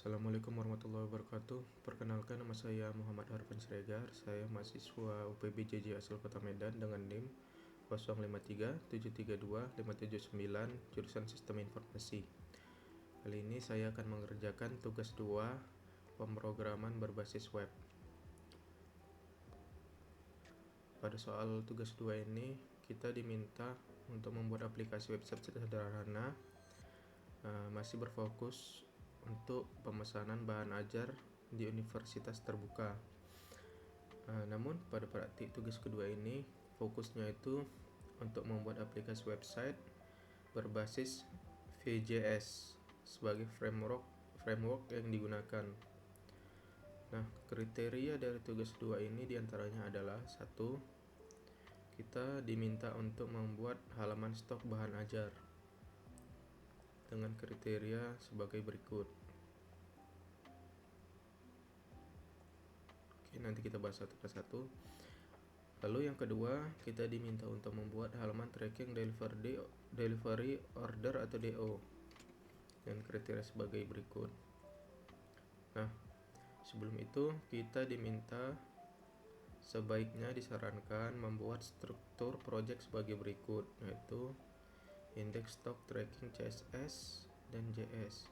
Assalamualaikum warahmatullahi wabarakatuh. Perkenalkan, nama saya Muhammad Harfan Siregar. Saya mahasiswa UPB JJ asal Kota Medan dengan NIM 0537325799 jurusan Sistem Informasi. Kali ini saya akan mengerjakan tugas 2 pemrograman berbasis web. Pada soal tugas 2 ini kita diminta untuk membuat aplikasi website sederhana, masih berfokus untuk pemesanan bahan ajar di universitas terbuka. Namun pada praktik tugas kedua ini fokusnya itu untuk membuat aplikasi website berbasis Vue.js sebagai framework yang digunakan. Nah, kriteria dari tugas 2 ini diantaranya adalah 1. Kita diminta untuk membuat halaman stok bahan ajar dengan kriteria sebagai berikut. Oke, nanti kita bahas satu persatu. Lalu yang kedua, kita diminta untuk membuat halaman tracking delivery order atau DO dengan kriteria sebagai berikut. Nah, sebelum itu kita diminta sebaiknya disarankan membuat struktur project sebagai berikut, yaitu index stock tracking CSS dan JS.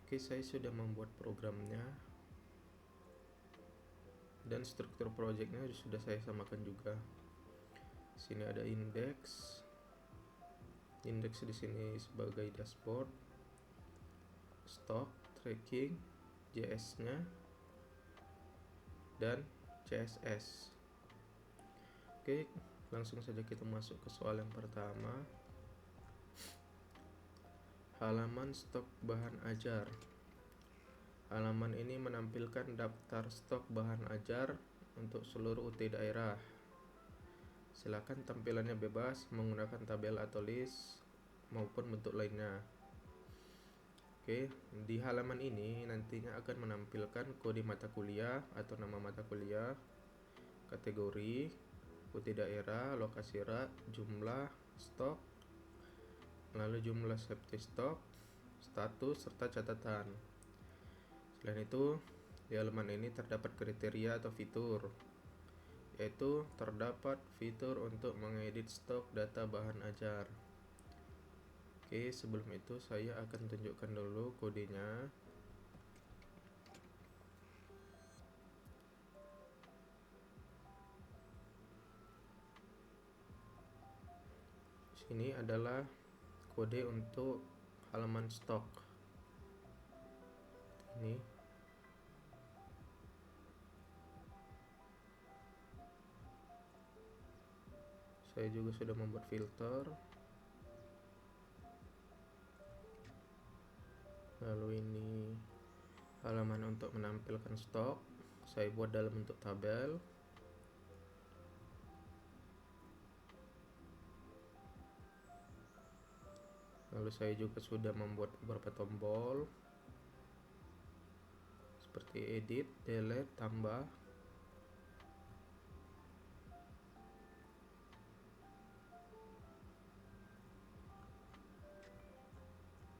Oke, saya sudah membuat programnya dan struktur projectnya sudah saya samakan juga. Sini ada index di sini sebagai dashboard, stock tracking JS-nya dan CSS. Oke, langsung saja kita masuk ke soal yang pertama. Halaman stok bahan ajar. Halaman ini menampilkan daftar stok bahan ajar untuk seluruh UT daerah. Silakan tampilannya bebas menggunakan tabel atau list maupun bentuk lainnya. Oke, di halaman ini nantinya akan menampilkan kode mata kuliah atau nama mata kuliah, kategori, UT daerah, lokasi rak, jumlah stok, lalu jumlah safety stock, status, serta catatan. Selain itu, di halaman ini terdapat kriteria atau fitur, yaitu terdapat fitur untuk mengedit stok data bahan ajar. Oke, sebelum itu saya akan tunjukkan dulu kodenya. Sini adalah kode untuk halaman stok. Ini saya juga sudah membuat filter. Lalu ini halaman untuk menampilkan stok, saya buat dalam bentuk tabel. Lalu saya juga sudah membuat beberapa tombol seperti edit, delete, tambah.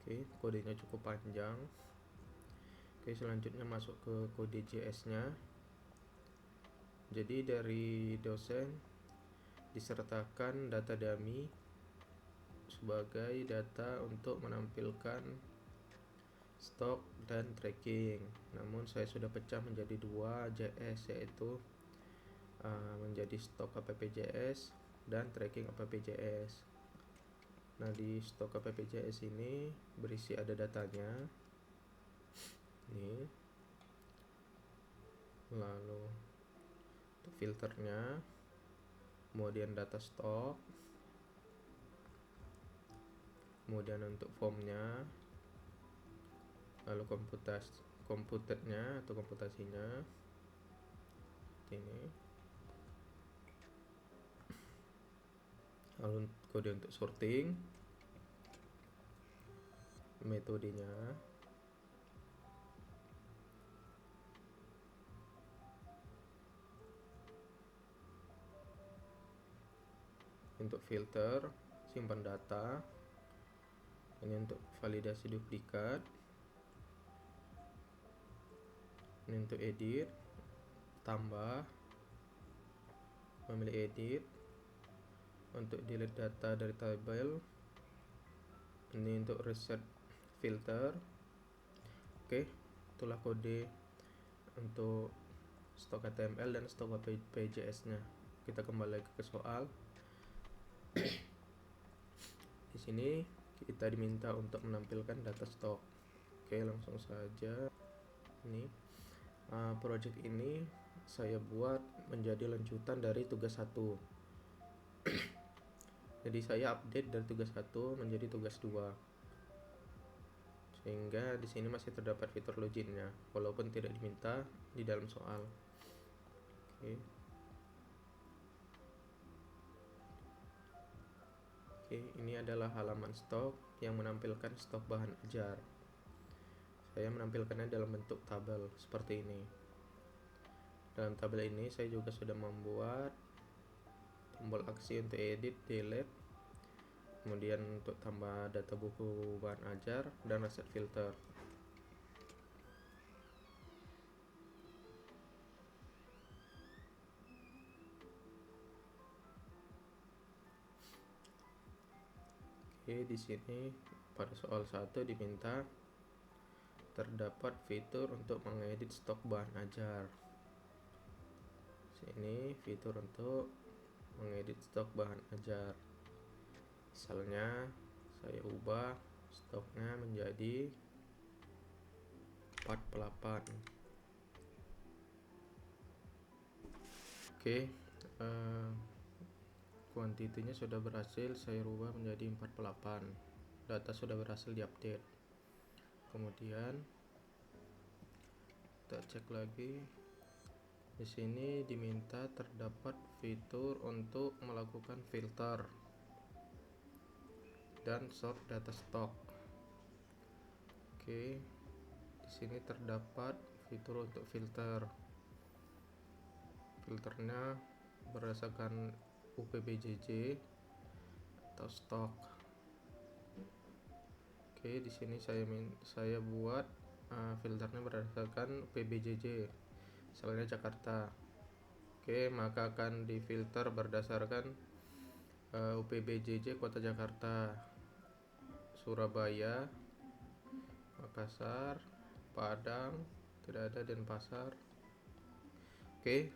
Oke, kodenya cukup panjang. Oke, selanjutnya masuk ke kode JS-nya. Jadi dari dosen disertakan data dummy sebagai data untuk menampilkan stok dan tracking. Namun saya sudah pecah menjadi 2 JS, yaitu menjadi stok app.js dan tracking app.js. Nah, di stok app.js ini berisi ada datanya. Ini. Lalu untuk filternya, kemudian data stok, kemudian untuk formnya, lalu komputernya atau komputasinya ini, lalu kode untuk sorting, metodenya, untuk filter, simpan data, ini untuk validasi duplikat, Ini untuk edit, tambah, memilih edit. Untuk delete data dari tabel, ini untuk reset filter. Oke, itulah kode untuk stok HTML dan stok PJS nya. Kita kembali lagi ke soal. Di sini kita diminta untuk menampilkan data stok. Oke, langsung saja. Ini project ini saya buat menjadi lanjutan dari tugas 1. Jadi saya update dari tugas 1 menjadi tugas 2. Sehingga di sini masih terdapat fitur loginnya walaupun tidak diminta di dalam soal. Oke, ini adalah halaman stok yang menampilkan stok bahan ajar. Saya menampilkannya dalam bentuk tabel seperti ini. Dalam tabel ini saya juga sudah membuat tombol aksi untuk edit, delete, kemudian untuk tambah data buku bahan ajar dan reset filter. Oke, di sini pada soal 1 diminta terdapat fitur untuk mengedit stok bahan ajar. Sini fitur untuk mengedit stok bahan ajar. Misalnya saya ubah stoknya menjadi 48. Oke, kuantitinya sudah berhasil saya rubah menjadi 48. Data sudah berhasil diupdate. Kemudian kita cek lagi. Di sini diminta terdapat fitur untuk melakukan filter dan sort data stok. Oke, di sini terdapat fitur untuk filter. Filternya berdasarkan UPBJJ atau stok. Oke, di sini saya buat filternya berdasarkan UPBJJ. Misalnya Jakarta. Oke, maka akan difilter berdasarkan UPBJJ Kota Jakarta, Surabaya, Makassar, Padang, tidak ada Denpasar. Oke,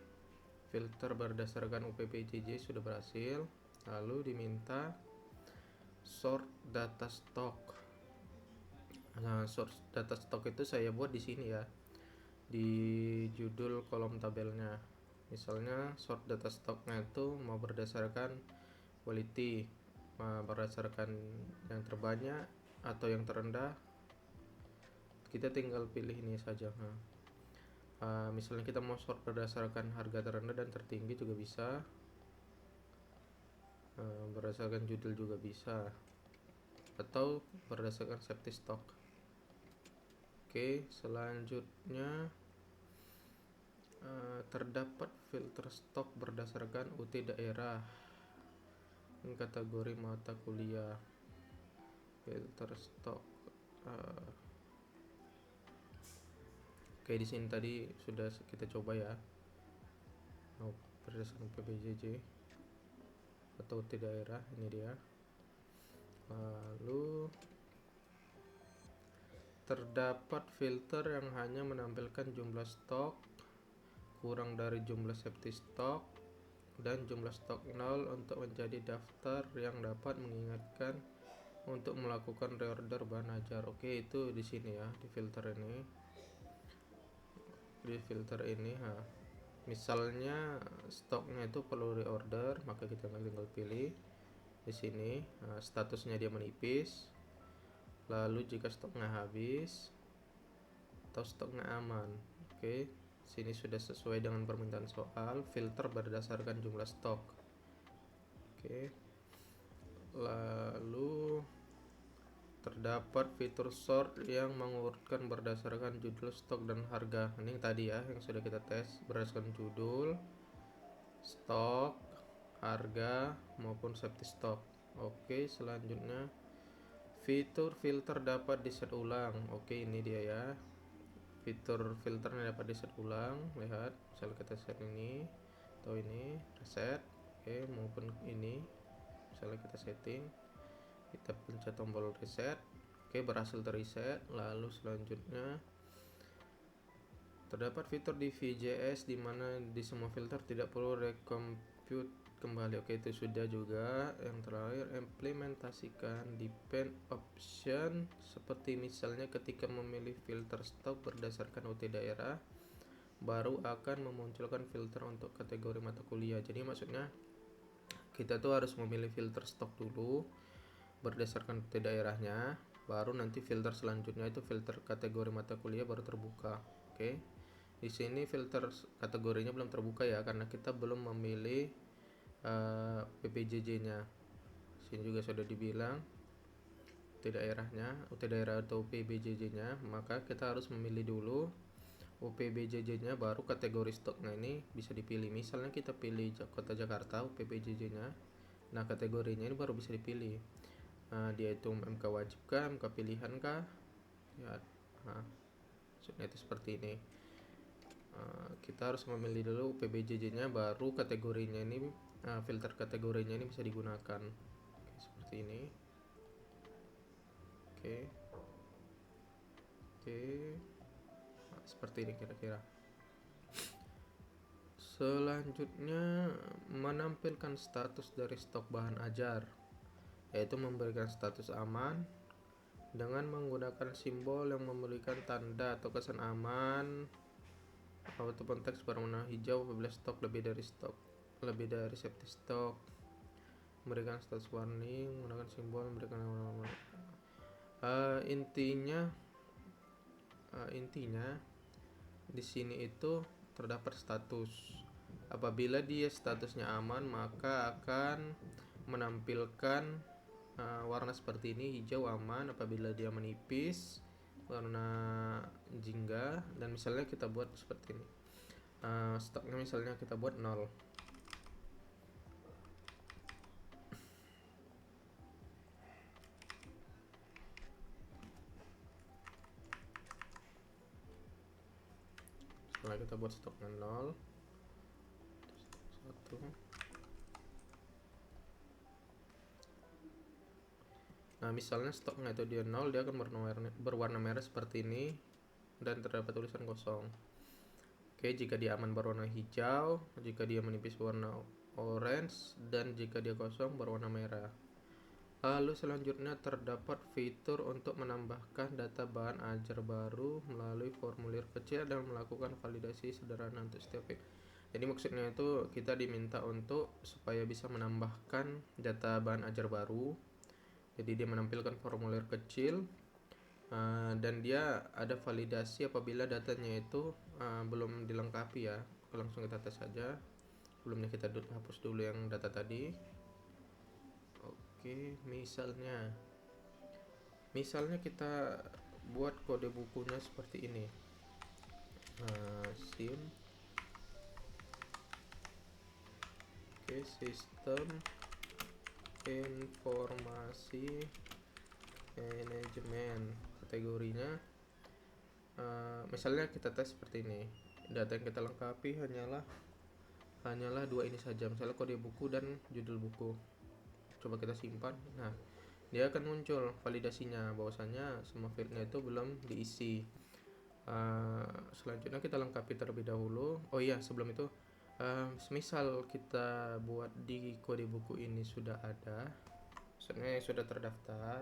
filter berdasarkan UPBJJ sudah berhasil. Lalu diminta sort data stock. Nah, sort data stock itu saya buat di sini ya, di judul kolom tabelnya. Misalnya sort data stocknya itu mau berdasarkan quality, berdasarkan yang terbanyak atau yang terendah. Kita tinggal pilih ini saja. Misalnya kita mau sort berdasarkan harga terendah dan tertinggi juga bisa, berdasarkan judul juga bisa, atau berdasarkan safety stock. Oke, selanjutnya terdapat filter stok berdasarkan UT daerah, kategori mata kuliah. Filter stok. Oke, di sini tadi sudah kita coba ya, berdasarkan PBJJ atau UT daerah. Ini dia. Lalu terdapat filter yang hanya menampilkan jumlah stok kurang dari jumlah safety stock dan jumlah stok 0 untuk menjadi daftar yang dapat mengingatkan untuk melakukan reorder bahan ajar. Oke, itu di sini ya, di filter ini. Di filter ini, misalnya stoknya itu perlu reorder, maka kita tinggal pilih di sini. Statusnya dia menipis. Lalu jika stoknya habis atau stoknya aman. Oke, sini sudah sesuai dengan permintaan soal, filter berdasarkan jumlah stok. Oke, lalu terdapat fitur sort yang mengurutkan berdasarkan judul stok dan harga. Ini tadi ya yang sudah kita tes, berdasarkan judul, stok, harga maupun safety stock. Oke, selanjutnya fitur filter dapat diset ulang. Oke, ini dia ya. fitur filternya dapat diset ulang. Lihat, misalnya kita set ini atau ini, reset, oke, maupun ini misalnya kita setting, kita pencet tombol reset, oke, berhasil terreset. Lalu selanjutnya terdapat fitur di VJS di mana di semua filter tidak perlu recompute kembali. Oke, itu sudah juga. Yang terakhir, implementasikan depend option, seperti misalnya ketika memilih filter stok berdasarkan UT daerah, baru akan memunculkan filter untuk kategori mata kuliah. Jadi maksudnya kita tuh harus memilih filter stok dulu berdasarkan UT daerahnya, baru nanti filter selanjutnya itu filter kategori mata kuliah baru terbuka. Oke. Di sini filter kategorinya belum terbuka ya, karena kita belum memilih PPJJ-nya. Sini juga sudah dibilang UT daerahnya, UT daerah atau PBJJ-nya, maka kita harus memilih dulu UPBJJ-nya, baru kategori stoknya ini bisa dipilih. Misalnya kita pilih Kota Jakarta UPBJJ-nya, nah kategorinya ini baru bisa dipilih. Dia itu MK wajib kah, MK pilihan kah? Ya, maksudnya itu seperti ini. Kita harus memilih dulu PBJJ-nya, baru kategorinya ini, filter kategorinya ini bisa digunakan. Oke, seperti ini. Oke, seperti ini kira-kira. Selanjutnya, menampilkan status dari stok bahan ajar, yaitu memberikan status aman dengan menggunakan simbol yang memberikan tanda atau kesan aman atau konteks berwarna hijau apabila stok lebih dari safety stock, memberikan status warning menggunakan simbol memberikan intinya di sini itu terdapat status. Apabila dia statusnya aman, maka akan menampilkan warna seperti ini, hijau aman. Apabila dia menipis, warna jingga. Dan misalnya kita buat seperti ini, stoknya misalnya kita buat 0. Setelah kita buat stoknya 0, 1. Nah, misalnya stoknya itu dia 0, dia akan berwarna merah seperti ini dan terdapat tulisan kosong. Oke, jika dia aman berwarna hijau, jika dia menipis berwarna orange, dan jika dia kosong berwarna merah. Lalu selanjutnya terdapat fitur untuk menambahkan data bahan ajar baru melalui formulir kecil dan melakukan validasi sederhana untuk setiap fitur. Jadi maksudnya itu kita diminta untuk supaya bisa menambahkan data bahan ajar baru. Jadi dia menampilkan formulir kecil, dan dia ada validasi apabila datanya itu belum dilengkapi ya. Langsung kita tes saja. Sebelumnya kita hapus dulu yang data tadi. Oke, misalnya kita buat kode bukunya seperti ini. SIM, oke, sistem informasi manajemen, kategorinya misalnya kita tes seperti ini. Data yang kita lengkapi hanyalah 2 ini saja, misalnya kode buku dan judul buku. Coba kita simpan. Nah, dia akan muncul validasinya bahwasanya semua fieldnya itu belum diisi. Selanjutnya kita lengkapi terlebih dahulu. Oh iya, sebelum itu semisal kita buat di kode buku ini sudah ada, maksudnya sudah terdaftar.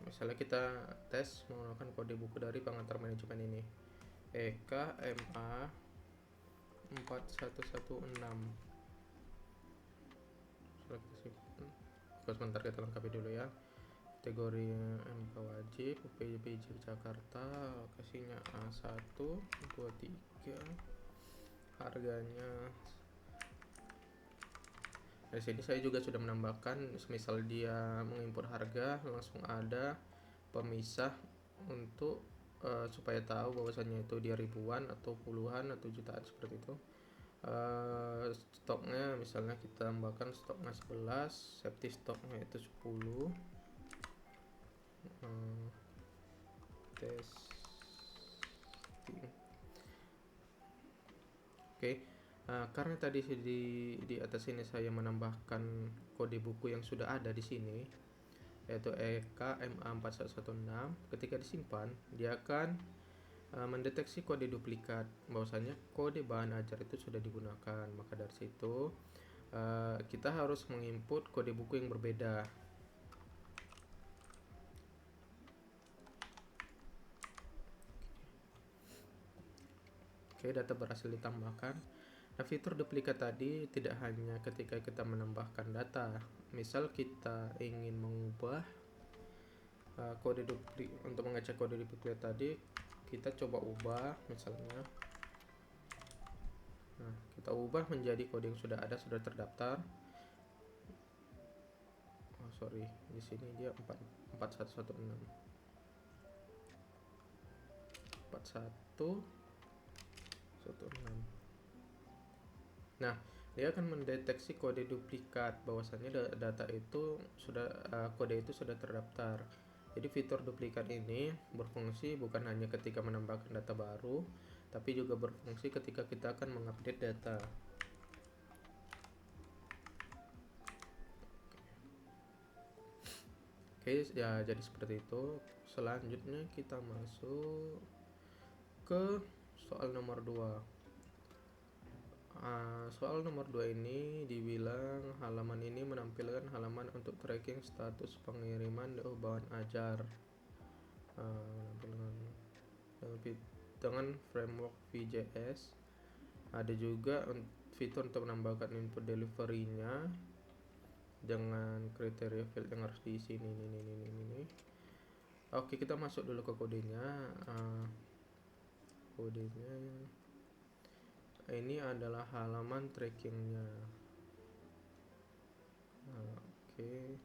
Misalnya kita tes menggunakan kode buku dari pengantar manajemen ini, EKMA 4116. Sebentar kita lengkapi dulu ya. Kategori MK wajib, UPBJ Jakarta, lokasinya A1, 2, 3. Harganya, dari sini saya juga sudah menambahkan, misal dia mengimpor harga, langsung ada pemisah untuk supaya tahu bahwasannya itu dia ribuan atau puluhan atau jutaan seperti itu. Stoknya misalnya kita tambahkan stoknya 11, safety stoknya itu 10. Tes Oke. Karena tadi di atas ini saya menambahkan kode buku yang sudah ada di sini, yaitu EKMA4116. Ketika disimpan, dia akan mendeteksi kode duplikat, bahwasanya kode bahan ajar itu sudah digunakan. Maka dari situ kita harus menginput kode buku yang berbeda. Oke, data berhasil ditambahkan. Nah, fitur duplikat tadi tidak hanya ketika kita menambahkan data. Misal kita ingin mengubah kode duplikat, untuk mengecek kode duplikat tadi, kita coba ubah misalnya. Nah, kita ubah menjadi kode yang sudah ada, sudah terdaftar. Oh, sorry, di sini dia 4116. 4116. Nah, dia akan mendeteksi kode duplikat, bahwasanya data itu sudah kode itu sudah terdaftar. Jadi fitur duplikat ini berfungsi bukan hanya ketika menambahkan data baru, tapi juga berfungsi ketika kita akan mengupdate data. Oke, ya jadi seperti itu. Selanjutnya kita masuk ke soal nomor 2. Soal nomor 2 ini dibilang halaman ini menampilkan halaman untuk tracking status pengiriman bahan ajar dengan framework VJS. Ada juga fitur untuk menambahkan input delivery-nya dengan kriteria field yang harus diisi ini. Oke, kita masuk dulu ke kodenya. Kodenya ini adalah halaman trackingnya. Oke.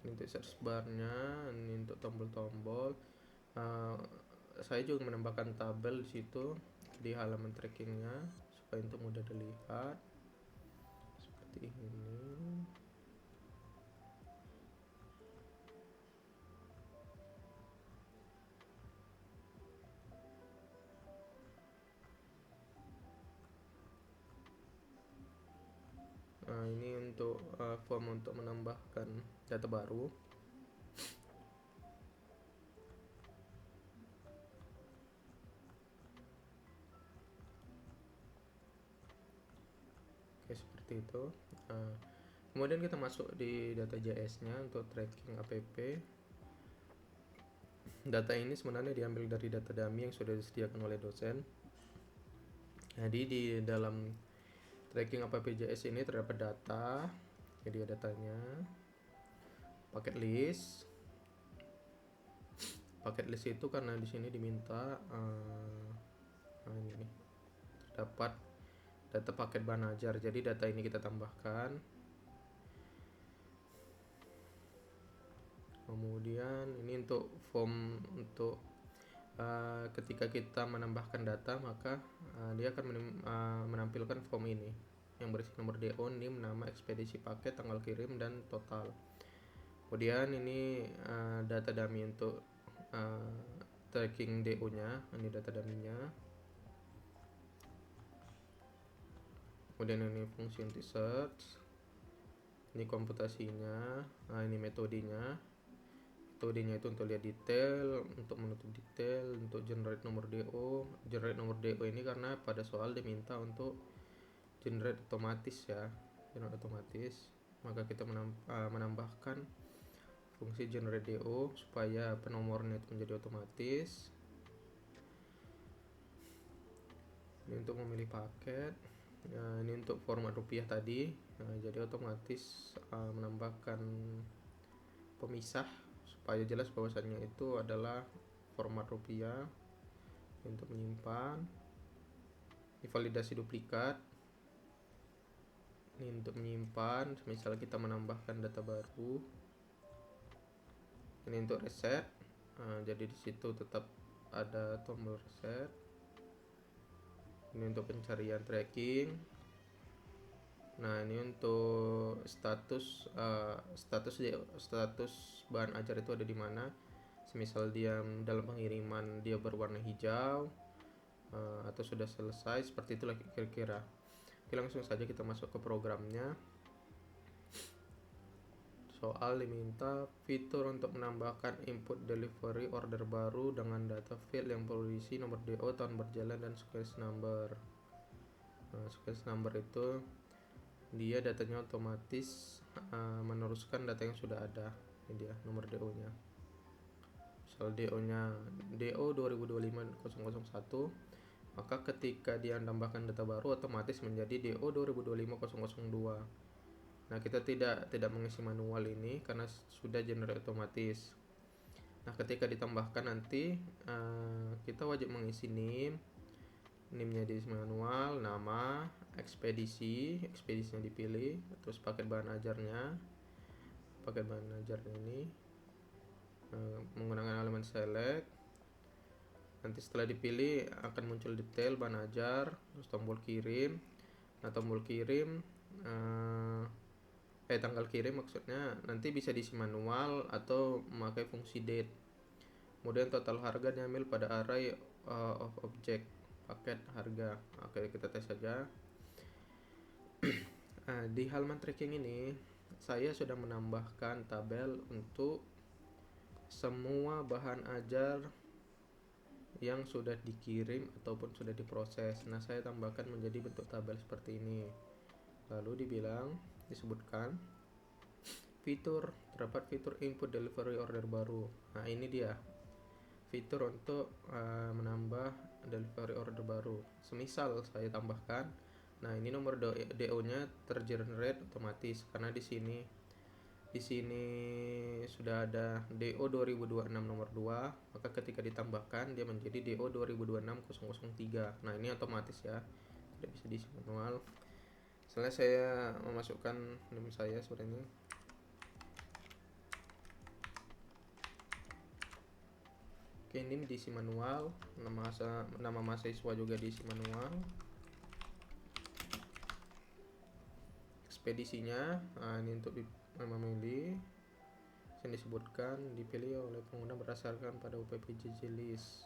Ini untuk search barnya, ini untuk tombol-tombol. Saya juga menambahkan tabel di situ di halaman trackingnya supaya untuk mudah dilihat seperti ini. Ini untuk form untuk menambahkan data baru. Oke, seperti itu. Kemudian kita masuk di data JS-nya untuk tracking app. Data ini sebenarnya diambil dari data dummy yang sudah disediakan oleh dosen. Jadi di dalam tracking app JS ini terdapat data. Jadi datanya paket list. Paket list itu karena di sini diminta ini nih, terdapat data paket bahan ajar. Jadi data ini kita tambahkan. Kemudian ini untuk form untuk ketika kita menambahkan data, maka dia akan menampilkan form ini yang berisi nomor DO, NIM, nama, ekspedisi paket, tanggal kirim, dan total. Kemudian ini data dummy untuk tracking DO nya, ini data dummy-nya. Kemudian ini fungsi untuk search, ini komputasinya, ini metodenya itu untuk lihat detail, untuk menutup detail, untuk generate nomor DO. Generate nomor DO ini karena pada soal diminta untuk generate otomatis ya, generate otomatis. Maka kita menambahkan fungsi generate DO supaya penomornya itu menjadi otomatis. Ini untuk memilih paket. Ini untuk format rupiah tadi. Jadi otomatis menambahkan pemisah supaya jelas bahwasannya itu adalah format rupiah. Untuk menyimpan, ini validasi duplikat. Ini untuk menyimpan, misalnya kita menambahkan data baru. Ini untuk reset. Jadi di situ tetap ada tombol reset. Ini untuk pencarian tracking. Nah, ini untuk status bahan ajar itu ada di mana. Semisal dia dalam pengiriman dia berwarna hijau, atau sudah selesai, seperti itulah kira-kira. Oke, langsung saja kita masuk ke programnya. Soal diminta fitur untuk menambahkan input delivery order baru dengan data field yang perlu diisi nomor DO, tahun berjalan, dan sequence number. Nah, sequence number itu dia datanya otomatis meneruskan data yang sudah ada. Ini dia nomor DO nya. Misal DO nya DO 2025-001, maka ketika dia menambahkan data baru otomatis menjadi DO 2025-002. Nah, kita tidak mengisi manual ini karena sudah generate otomatis. Nah, ketika ditambahkan nanti kita wajib mengisi NIM-nya di manual, nama, ekspedisinya dipilih, terus paket bahan ajarnya ini menggunakan elemen select. Nanti setelah dipilih akan muncul detail bahan ajar, terus tombol kirim. Nah, tombol kirim tanggal kirim maksudnya nanti bisa diisi manual atau memakai fungsi date. Kemudian total harga diambil pada array of object paket harga. Oke, kita tes saja. Di halaman tracking ini saya sudah menambahkan tabel untuk semua bahan ajar yang sudah dikirim ataupun sudah diproses. Nah, saya tambahkan menjadi bentuk tabel seperti ini. Lalu disebutkan terdapat fitur input delivery order baru. Nah, ini dia fitur untuk menambah delivery order baru. Semisal saya tambahkan, nah ini nomor DO nya tergenerate otomatis karena di sini sudah ada DO 2026 nomor 2, maka ketika ditambahkan dia menjadi DO 2026-003. Nah, ini otomatis ya, tidak bisa diisi manual. Setelah saya memasukkan NIM saya seperti ini. Oke, NIM diisi manual, nama mahasiswa juga diisi manual. Ekspedisinya, ini untuk memilih, sini disebutkan dipilih oleh pengguna berdasarkan pada UPPJJ list.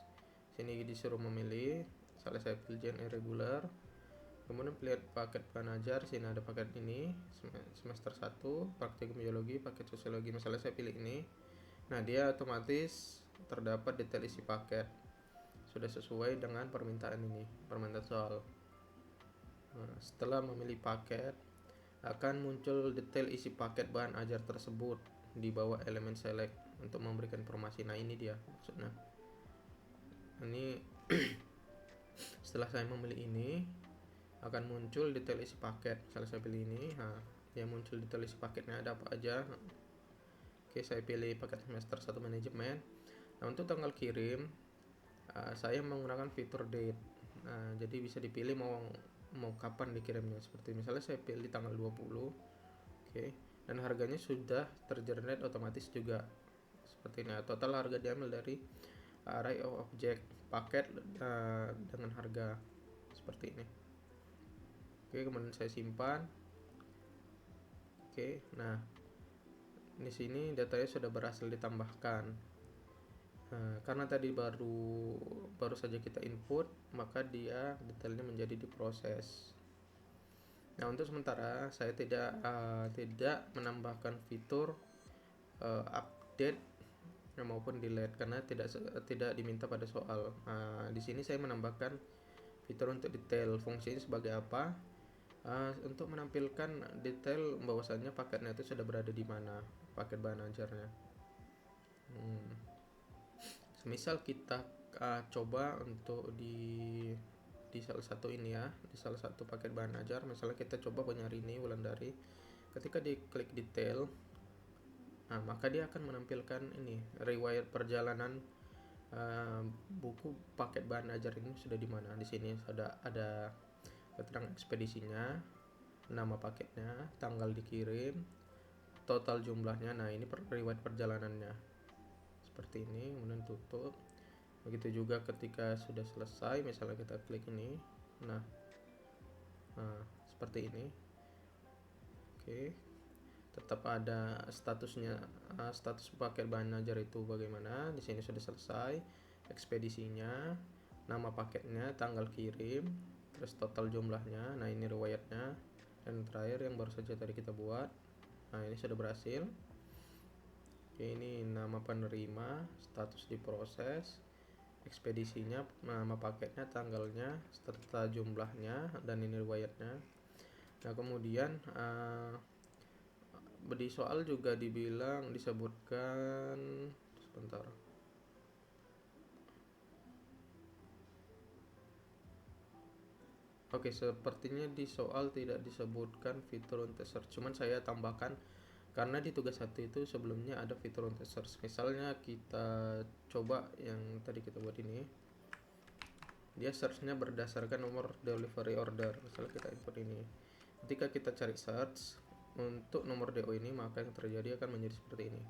Sini disuruh memilih, misalnya saya pilih Gen irregular. Kemudian pilih paket bahan ajar, sini ada paket ini semester 1 praktikum biologi, paket sosiologi, misalnya saya pilih ini. Nah, dia otomatis terdapat detail isi paket sudah sesuai dengan permintaan soal. Nah, setelah memilih paket akan muncul detail isi paket bahan ajar tersebut di bawah elemen select untuk memberikan informasi. Nah, ini dia maksudnya. Ini setelah saya memilih ini akan muncul detail isi paket. Misalnya saya pilih ini, nah dia muncul detail isi paketnya ada apa aja. Oke, saya pilih paket semester 1 manajemen. Nah, untuk tanggal kirim saya menggunakan fitur date. Nah, jadi bisa dipilih mau kapan dikirimnya. Seperti misalnya saya pilih tanggal 20. Oke, dan harganya sudah tergenerate otomatis juga. Seperti ini. Total harga diambil dari array of object paket dengan harga seperti ini. Oke, kemudian saya simpan. Oke, nah di sini datanya sudah berhasil ditambahkan. Karena tadi baru saja kita input, maka dia detailnya menjadi diproses. Nah, untuk sementara saya tidak menambahkan fitur update maupun delete karena tidak diminta pada soal. Di sini saya menambahkan fitur untuk detail. Fungsinya sebagai apa? Untuk menampilkan detail bahwasannya paketnya itu sudah berada di mana, paket bahan ajarnya. Semisal kita coba untuk di salah satu ini ya, di salah satu paket bahan ajar, misalnya kita coba nyari ini Wulandari. Ketika diklik detail, maka dia akan menampilkan ini riwayat perjalanan buku paket bahan ajar ini sudah di mana. Di sini ada keterangan ekspedisinya, nama paketnya, tanggal dikirim, total jumlahnya. Nah, ini riwayat perjalanannya seperti ini. Kemudian tutup. Begitu juga ketika sudah selesai, misalnya kita klik ini, nah seperti ini. Oke, tetap ada statusnya, status paket bahan ajar itu bagaimana. Di sini sudah selesai ekspedisinya, nama paketnya, tanggal kirim, terus total jumlahnya. Nah, ini riwayatnya, dan terakhir yang baru saja tadi kita buat. Nah, ini sudah berhasil. Oke, ini nama penerima, status diproses, ekspedisinya, nama paketnya, tanggalnya, serta jumlahnya, dan ini riwayatnya. Nah, kemudian di soal juga disebutkan sebentar. Oke, sepertinya di soal tidak disebutkan fitur untuk search, cuman saya tambahkan karena di tugas 1 itu sebelumnya ada fitur untuk search. Misalnya kita coba yang tadi kita buat ini, dia searchnya berdasarkan nomor delivery order. Misalnya kita input ini, ketika kita cari search untuk nomor DO ini, maka yang terjadi akan menjadi seperti ini.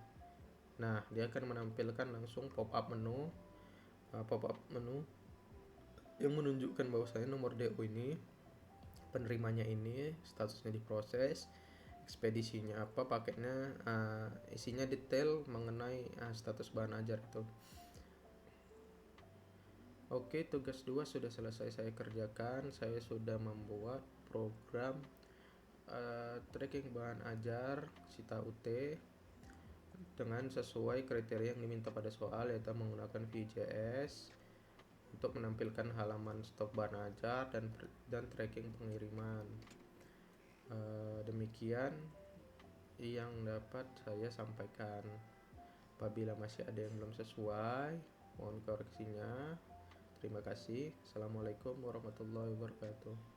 Nah, dia akan menampilkan langsung pop-up menu yang menunjukkan bahwasanya nomor DO ini, penerimanya ini, statusnya diproses, ekspedisinya apa, paketnya, isinya detail mengenai status bahan ajar itu. Oke, tugas 2 sudah selesai saya kerjakan. Saya sudah membuat program tracking bahan ajar Sita UT dengan sesuai kriteria yang diminta pada soal, yaitu menggunakan Vue.js untuk menampilkan halaman stok bahan ajar dan tracking pengiriman. Demikian yang dapat saya sampaikan. Apabila masih ada yang belum sesuai, mohon koreksinya. Terima kasih. Assalamualaikum warahmatullahi wabarakatuh.